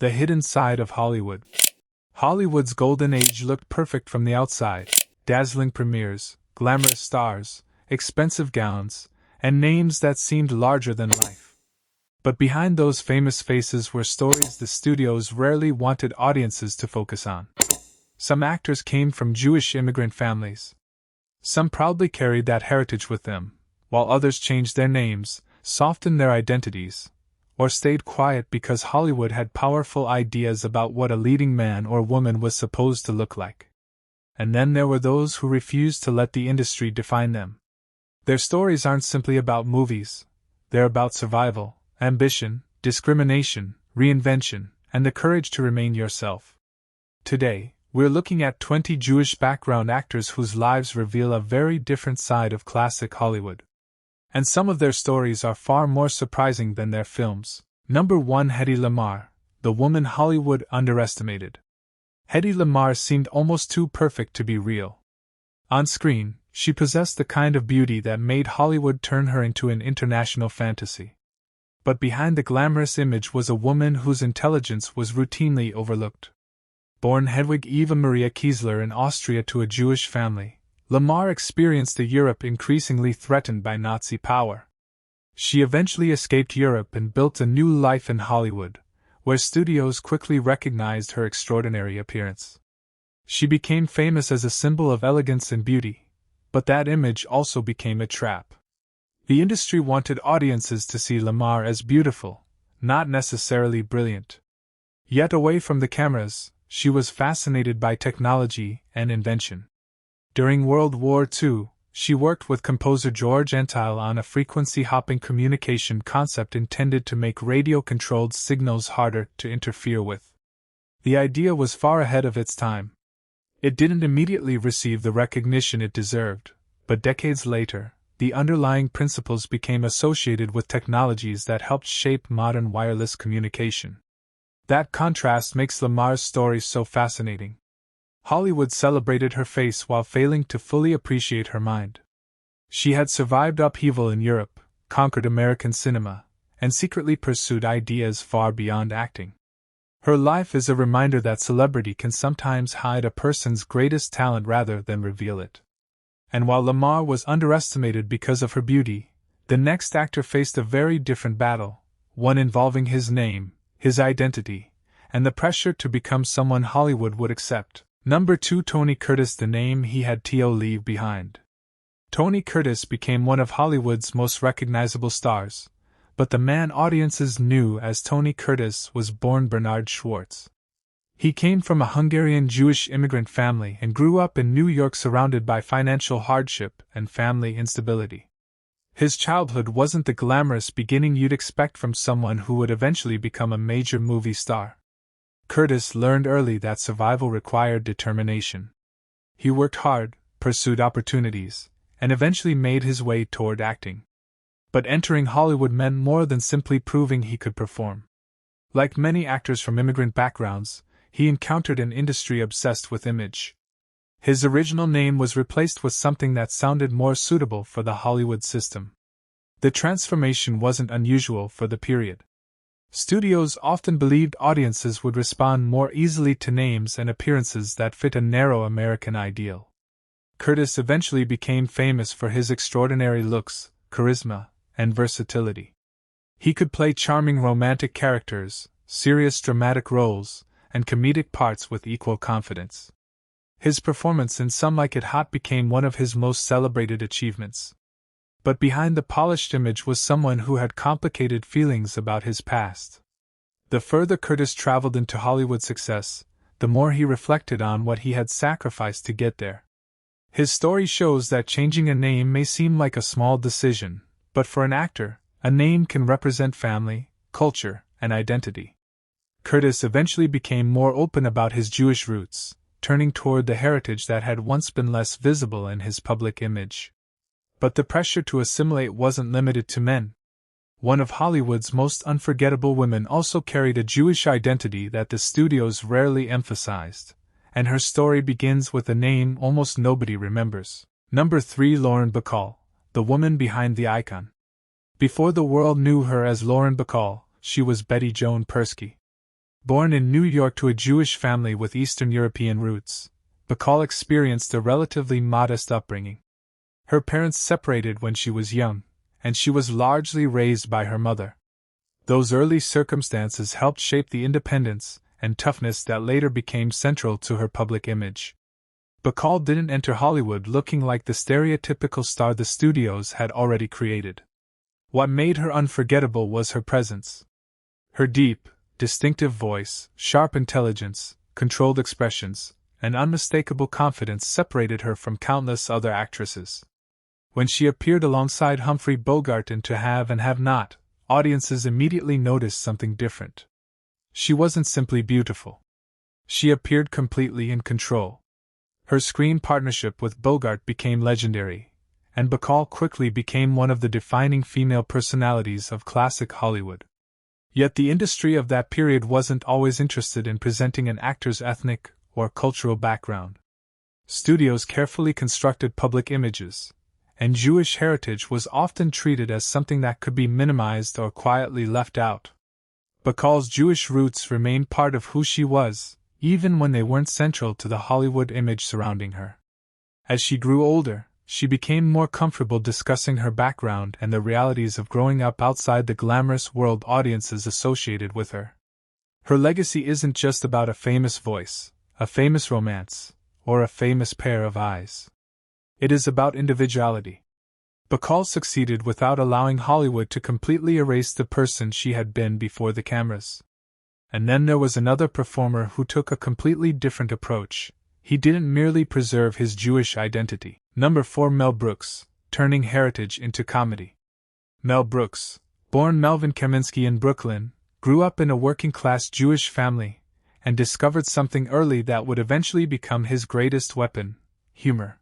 The hidden side of Hollywood. Hollywood's golden age looked perfect from the outside: dazzling premieres, glamorous stars, expensive gowns, and names that seemed larger than life. But behind those famous faces were stories the studios rarely wanted audiences to focus on. Some actors came from Jewish immigrant families. Some proudly carried that heritage with them, while others changed their names, softened their identities, or stayed quiet because Hollywood had powerful ideas about what a leading man or woman was supposed to look like. And then there were those who refused to let the industry define them. Their stories aren't simply about movies, they're about survival, ambition, discrimination, reinvention, and the courage to remain yourself. Today, we're looking at 20 Jewish background actors whose lives reveal a very different side of classic Hollywood. And some of their stories are far more surprising than their films. Number 1. Hedy Lamarr, the woman Hollywood underestimated. Hedy Lamarr seemed almost too perfect to be real. On screen, she possessed the kind of beauty that made Hollywood turn her into an international fantasy. But behind the glamorous image was a woman whose intelligence was routinely overlooked. Born Hedwig Eva Maria Kiesler in Austria to a Jewish family, Lamarr experienced a Europe increasingly threatened by Nazi power. She eventually escaped Europe and built a new life in Hollywood, where studios quickly recognized her extraordinary appearance. She became famous as a symbol of elegance and beauty, but that image also became a trap. The industry wanted audiences to see Lamarr as beautiful, not necessarily brilliant. Yet away from the cameras, she was fascinated by technology and invention. During World War II, she worked with composer George Antheil on a frequency-hopping communication concept intended to make radio-controlled signals harder to interfere with. The idea was far ahead of its time. It didn't immediately receive the recognition it deserved, but decades later, the underlying principles became associated with technologies that helped shape modern wireless communication. That contrast makes Lamarr's story so fascinating. Hollywood celebrated her face while failing to fully appreciate her mind. She had survived upheaval in Europe, conquered American cinema, and secretly pursued ideas far beyond acting. Her life is a reminder that celebrity can sometimes hide a person's greatest talent rather than reveal it. And while Lamarr was underestimated because of her beauty, the next actor faced a very different battle, one involving his name, his identity, and the pressure to become someone Hollywood would accept. Number 2. Tony Curtis, the name he had to leave behind. Tony Curtis became one of Hollywood's most recognizable stars, but the man audiences knew as Tony Curtis was born Bernard Schwartz. He came from a Hungarian Jewish immigrant family and grew up in New York surrounded by financial hardship and family instability. His childhood wasn't the glamorous beginning you'd expect from someone who would eventually become a major movie star. Curtis learned early that survival required determination. He worked hard, pursued opportunities, and eventually made his way toward acting. But entering Hollywood meant more than simply proving he could perform. Like many actors from immigrant backgrounds, he encountered an industry obsessed with image. His original name was replaced with something that sounded more suitable for the Hollywood system. The transformation wasn't unusual for the period. Studios often believed audiences would respond more easily to names and appearances that fit a narrow American ideal. Curtis eventually became famous for his extraordinary looks, charisma, and versatility. He could play charming romantic characters, serious dramatic roles, and comedic parts with equal confidence. His performance in Some Like It Hot became one of his most celebrated achievements. But behind the polished image was someone who had complicated feelings about his past. The further Curtis traveled into Hollywood success, the more he reflected on what he had sacrificed to get there. His story shows that changing a name may seem like a small decision, but for an actor, a name can represent family, culture, and identity. Curtis eventually became more open about his Jewish roots, turning toward the heritage that had once been less visible in his public image. But the pressure to assimilate wasn't limited to men. One of Hollywood's most unforgettable women also carried a Jewish identity that the studios rarely emphasized, and her story begins with a name almost nobody remembers. Number 3. Lauren Bacall, the woman behind the icon. Before the world knew her as Lauren Bacall, she was Betty Joan Persky. Born in New York to a Jewish family with Eastern European roots, Bacall experienced a relatively modest upbringing. Her parents separated when she was young, and she was largely raised by her mother. Those early circumstances helped shape the independence and toughness that later became central to her public image. Bacall didn't enter Hollywood looking like the stereotypical star the studios had already created. What made her unforgettable was her presence. Her deep, distinctive voice, sharp intelligence, controlled expressions, and unmistakable confidence separated her from countless other actresses. When she appeared alongside Humphrey Bogart in To Have and Have Not, audiences immediately noticed something different. She wasn't simply beautiful. She appeared completely in control. Her screen partnership with Bogart became legendary, and Bacall quickly became one of the defining female personalities of classic Hollywood. Yet the industry of that period wasn't always interested in presenting an actor's ethnic or cultural background. Studios carefully constructed public images, and Jewish heritage was often treated as something that could be minimized or quietly left out. Bacall's Jewish roots remained part of who she was, even when they weren't central to the Hollywood image surrounding her. As she grew older, she became more comfortable discussing her background and the realities of growing up outside the glamorous world audiences associated with her. Her legacy isn't just about a famous voice, a famous romance, or a famous pair of eyes. It is about individuality. Bacall succeeded without allowing Hollywood to completely erase the person she had been before the cameras. And then there was another performer who took a completely different approach. He didn't merely preserve his Jewish identity. Number 4. Mel Brooks, turning heritage into comedy. Mel Brooks, born Melvin Kaminsky in Brooklyn, grew up in a working-class Jewish family, and discovered something early that would eventually become his greatest weapon: humor.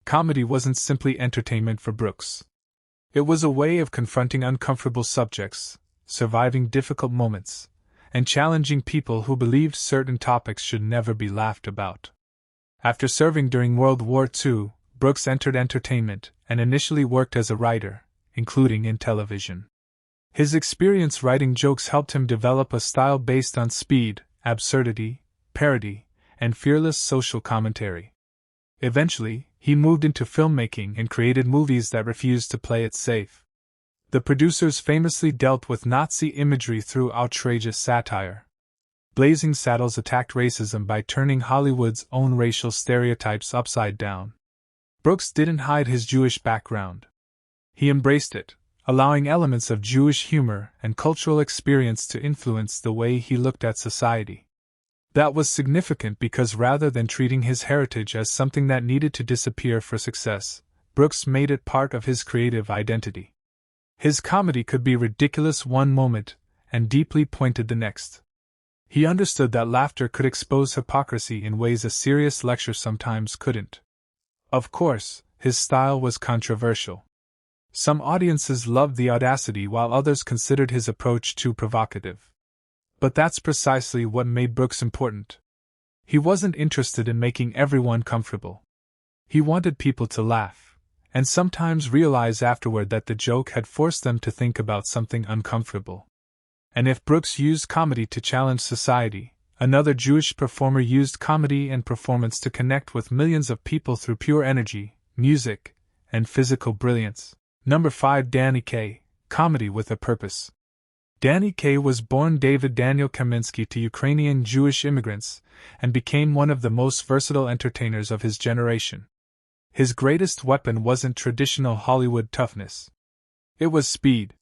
Comedy wasn't simply entertainment for Brooks. It was a way of confronting uncomfortable subjects, surviving difficult moments, and challenging people who believed certain topics should never be laughed about. After serving during World War II, Brooks entered entertainment and initially worked as a writer, including in television. His experience writing jokes helped him develop a style based on speed, absurdity, parody, and fearless social commentary. Eventually, he moved into filmmaking and created movies that refused to play it safe. The producers famously dealt with Nazi imagery through outrageous satire. Blazing Saddles attacked racism by turning Hollywood's own racial stereotypes upside down. Brooks didn't hide his Jewish background. He embraced it, allowing elements of Jewish humor and cultural experience to influence the way he looked at society. That was significant because rather than treating his heritage as something that needed to disappear for success, Brooks made it part of his creative identity. His comedy could be ridiculous one moment and deeply pointed the next. He understood that laughter could expose hypocrisy in ways a serious lecture sometimes couldn't. Of course, his style was controversial. Some audiences loved the audacity while others considered his approach too provocative. But that's precisely what made Brooks important. He wasn't interested in making everyone comfortable. He wanted people to laugh, and sometimes realize afterward that the joke had forced them to think about something uncomfortable. And if Brooks used comedy to challenge society, another Jewish performer used comedy and performance to connect with millions of people through pure energy, music, and physical brilliance. Number 5. Danny Kaye, comedy with a purpose. Danny Kaye was born David Daniel Kaminsky to Ukrainian Jewish immigrants and became one of the most versatile entertainers of his generation. His greatest weapon wasn't traditional Hollywood toughness. It was speed.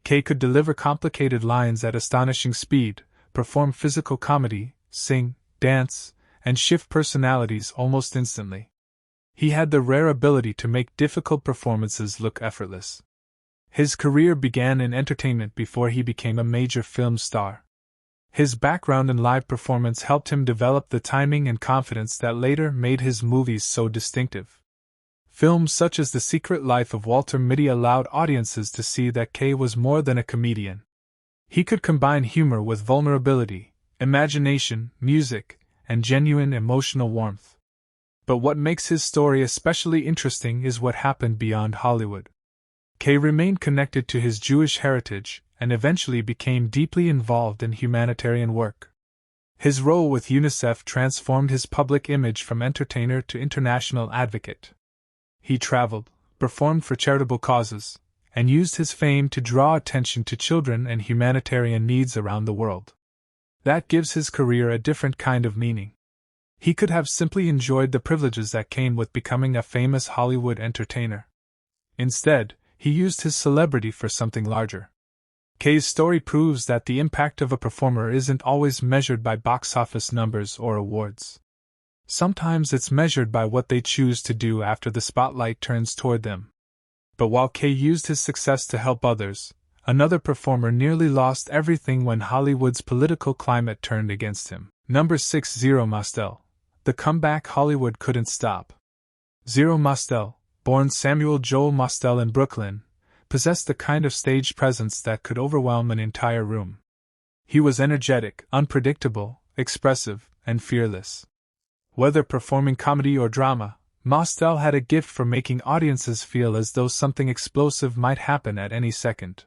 Kaye could deliver complicated lines at astonishing speed, perform physical comedy, sing, dance, and shift personalities almost instantly. He had the rare ability to make difficult performances look effortless. His career began in entertainment before he became a major film star. His background in live performance helped him develop the timing and confidence that later made his movies so distinctive. Films such as The Secret Life of Walter Mitty allowed audiences to see that Kaye was more than a comedian. He could combine humor with vulnerability, imagination, music, and genuine emotional warmth. But what makes his story especially interesting is what happened beyond Hollywood. Kaye remained connected to his Jewish heritage and eventually became deeply involved in humanitarian work. His role with UNICEF transformed his public image from entertainer to international advocate. He traveled, performed for charitable causes, and used his fame to draw attention to children and humanitarian needs around the world. That gives his career a different kind of meaning. He could have simply enjoyed the privileges that came with becoming a famous Hollywood entertainer. Instead, he used his celebrity for something larger. Kaye's story proves that the impact of a performer isn't always measured by box office numbers or awards. Sometimes it's measured by what they choose to do after the spotlight turns toward them. But while Kaye used his success to help others, another performer nearly lost everything when Hollywood's political climate turned against him. Number 6. Zero Mostel. The comeback Hollywood couldn't stop. Zero Mostel, born Samuel Joel Mostel in Brooklyn, possessed the kind of stage presence that could overwhelm an entire room. He was energetic, unpredictable, expressive, and fearless. Whether performing comedy or drama, Mostel had a gift for making audiences feel as though something explosive might happen at any second.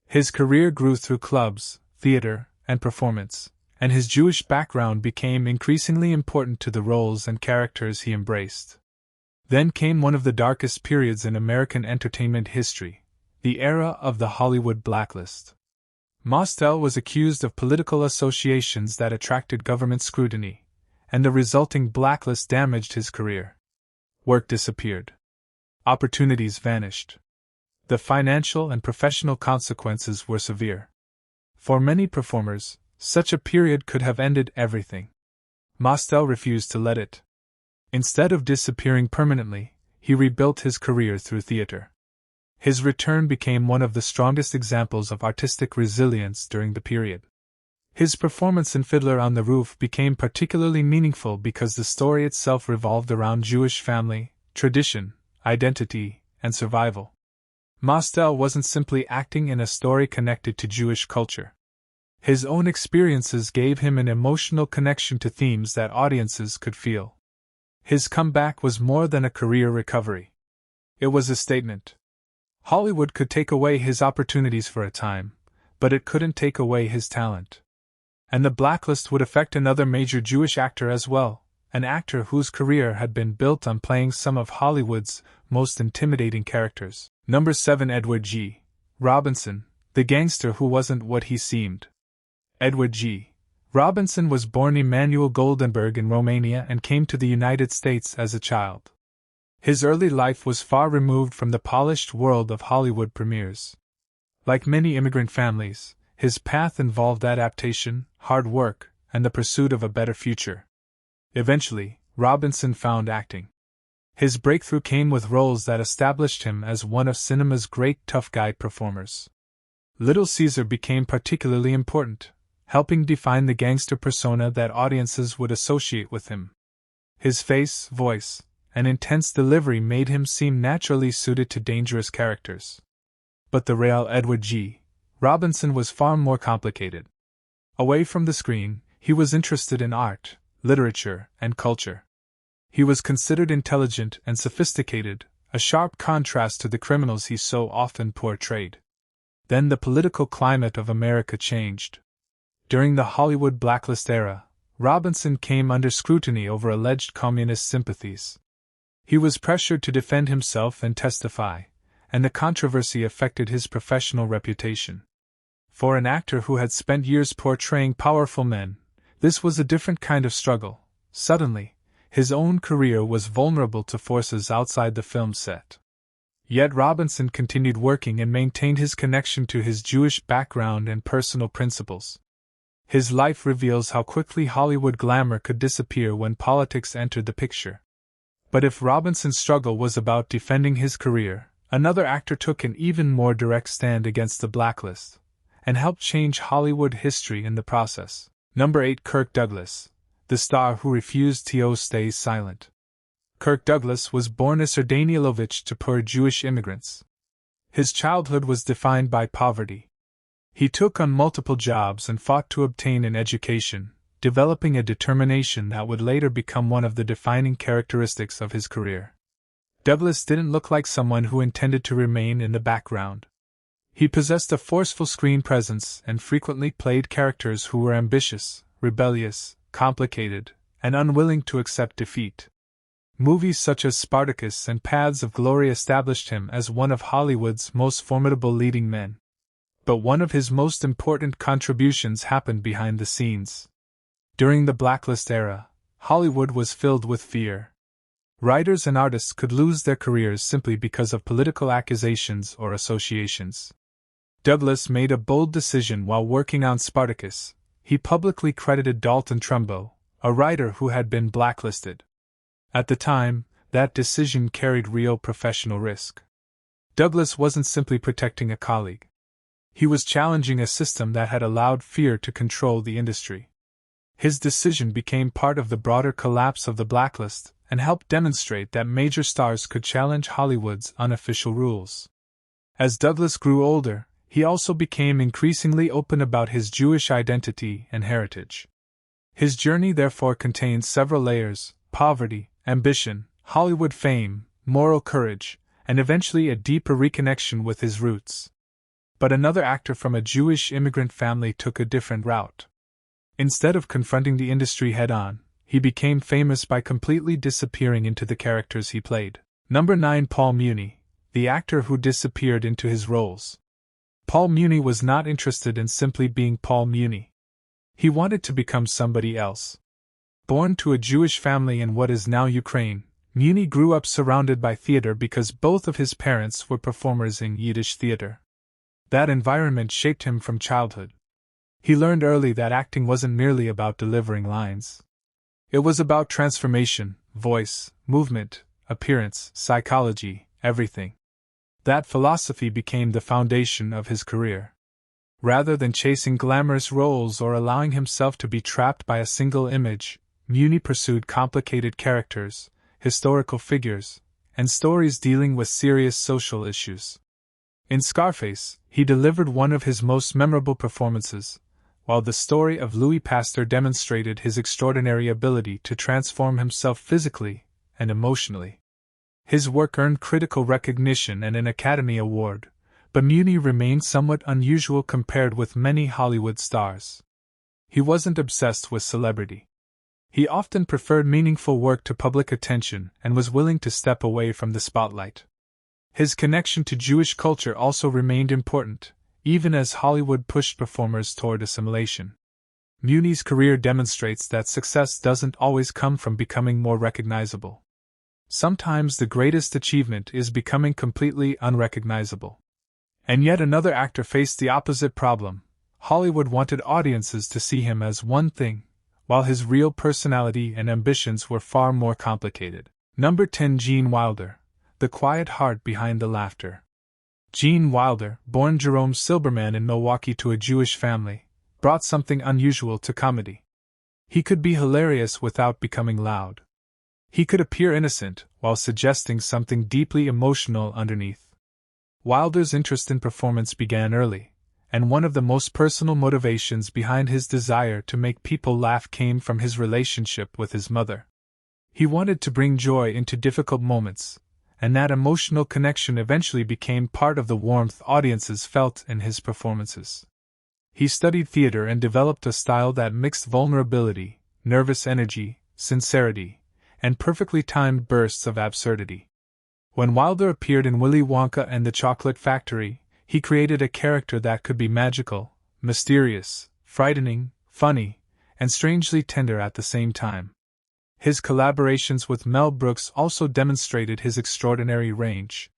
His career grew through clubs, theater, and performance, and his Jewish background became increasingly important to the roles and characters he embraced. Then came one of the darkest periods in American entertainment history, the era of the Hollywood blacklist. Mostel was accused of political associations that attracted government scrutiny, and the resulting blacklist damaged his career. Work disappeared. Opportunities vanished. The financial and professional consequences were severe. For many performers, such a period could have ended everything. Mostel refused to let it. Instead of disappearing permanently, he rebuilt his career through theater. His return became one of the strongest examples of artistic resilience during the period. His performance in Fiddler on the Roof became particularly meaningful because the story itself revolved around Jewish family, tradition, identity, and survival. Mostel wasn't simply acting in a story connected to Jewish culture. His own experiences gave him an emotional connection to themes that audiences could feel. His comeback was more than a career recovery. It was a statement. Hollywood could take away his opportunities for a time, but it couldn't take away his talent. And the blacklist would affect another major Jewish actor as well, an actor whose career had been built on playing some of Hollywood's most intimidating characters. Number 7. Edward G. Robinson, the gangster who wasn't what he seemed. Edward G. Robinson was born Emanuel Goldenberg in Romania and came to the United States as a child. His early life was far removed from the polished world of Hollywood premieres. Like many immigrant families, his path involved adaptation, hard work, and the pursuit of a better future. Eventually, Robinson found acting. His breakthrough came with roles that established him as one of cinema's great tough guy performers. Little Caesar became particularly important, helping define the gangster persona that audiences would associate with him. His face, voice, and intense delivery made him seem naturally suited to dangerous characters. But the real Edward G. Robinson was far more complicated. Away from the screen, he was interested in art, literature, and culture. He was considered intelligent and sophisticated, a sharp contrast to the criminals he so often portrayed. Then the political climate of America changed. During the Hollywood blacklist era, Robinson came under scrutiny over alleged communist sympathies. He was pressured to defend himself and testify, and the controversy affected his professional reputation. For an actor who had spent years portraying powerful men, this was a different kind of struggle. Suddenly, his own career was vulnerable to forces outside the film set. Yet Robinson continued working and maintained his connection to his Jewish background and personal principles. His life reveals how quickly Hollywood glamour could disappear when politics entered the picture. But if Robinson's struggle was about defending his career, another actor took an even more direct stand against the blacklist, and helped change Hollywood history in the process. Number 8. Kirk Douglas, the star who refused to stay silent. Kirk Douglas was born as Sir Danielovich to poor Jewish immigrants. His childhood was defined by poverty. He took on multiple jobs and fought to obtain an education, developing a determination that would later become one of the defining characteristics of his career. Douglas didn't look like someone who intended to remain in the background. He possessed a forceful screen presence and frequently played characters who were ambitious, rebellious, complicated, and unwilling to accept defeat. Movies such as Spartacus and Paths of Glory established him as one of Hollywood's most formidable leading men. But one of his most important contributions happened behind the scenes. During the Blacklist era, Hollywood was filled with fear. Writers and artists could lose their careers simply because of political accusations or associations. Douglas made a bold decision while working on Spartacus. He publicly credited Dalton Trumbo, a writer who had been blacklisted. At the time, that decision carried real professional risk. Douglas wasn't simply protecting a colleague. He was challenging a system that had allowed fear to control the industry. His decision became part of the broader collapse of the blacklist and helped demonstrate that major stars could challenge Hollywood's unofficial rules. As Douglas grew older, he also became increasingly open about his Jewish identity and heritage. His journey therefore contains several layers: poverty, ambition, Hollywood fame, moral courage, and eventually a deeper reconnection with his roots. But another actor from a Jewish immigrant family took a different route. Instead of confronting the industry head-on, he became famous by completely disappearing into the characters he played. Number 9. Paul Muni, the actor who disappeared into his roles. Paul Muni was not interested in simply being Paul Muni. He wanted to become somebody else. Born to a Jewish family in what is now Ukraine, Muni grew up surrounded by theater because both of his parents were performers in Yiddish theater. That environment shaped him from childhood. He learned early that acting wasn't merely about delivering lines. It was about transformation, voice, movement, appearance, psychology, everything. That philosophy became the foundation of his career. Rather than chasing glamorous roles or allowing himself to be trapped by a single image, Muni pursued complicated characters, historical figures, and stories dealing with serious social issues. In Scarface, he delivered one of his most memorable performances, while the story of Louis Pasteur demonstrated his extraordinary ability to transform himself physically and emotionally. His work earned critical recognition and an Academy Award, but Muni remained somewhat unusual compared with many Hollywood stars. He wasn't obsessed with celebrity. He often preferred meaningful work to public attention and was willing to step away from the spotlight. His connection to Jewish culture also remained important, even as Hollywood pushed performers toward assimilation. Muni's career demonstrates that success doesn't always come from becoming more recognizable. Sometimes the greatest achievement is becoming completely unrecognizable. And yet another actor faced the opposite problem. Hollywood wanted audiences to see him as one thing, while his real personality and ambitions were far more complicated. Number 10. Gene Wilder, the quiet heart behind the laughter. Gene Wilder, born Jerome Silberman in Milwaukee to a Jewish family, brought something unusual to comedy. He could be hilarious without becoming loud. He could appear innocent while suggesting something deeply emotional underneath. Wilder's interest in performance began early, and one of the most personal motivations behind his desire to make people laugh came from his relationship with his mother. He wanted to bring joy into difficult moments, and that emotional connection eventually became part of the warmth audiences felt in his performances. He studied theater and developed a style that mixed vulnerability, nervous energy, sincerity, and perfectly timed bursts of absurdity. When Wilder appeared in Willy Wonka and the Chocolate Factory, he created a character that could be magical, mysterious, frightening, funny, and strangely tender at the same time. His collaborations with Mel Brooks also demonstrated his extraordinary range.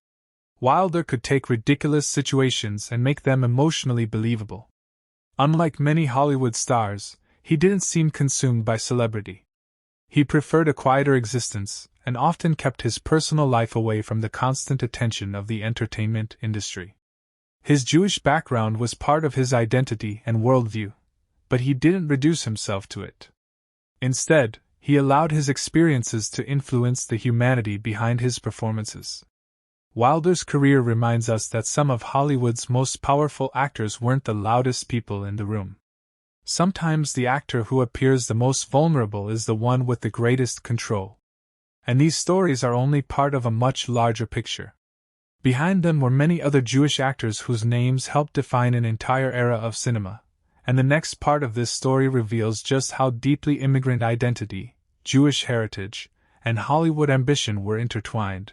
Wilder could take ridiculous situations and make them emotionally believable. Unlike many Hollywood stars, he didn't seem consumed by celebrity. He preferred a quieter existence, and often kept his personal life away from the constant attention of the entertainment industry. His Jewish background was part of his identity and worldview, but he didn't reduce himself to it. Instead, he allowed his experiences to influence the humanity behind his performances. Wilder's career reminds us that some of Hollywood's most powerful actors weren't the loudest people in the room. Sometimes the actor who appears the most vulnerable is the one with the greatest control. And these stories are only part of a much larger picture. Behind them were many other Jewish actors whose names helped define an entire era of cinema, And the next part of this story reveals just how deeply immigrant identity, Jewish heritage, and Hollywood ambition were intertwined.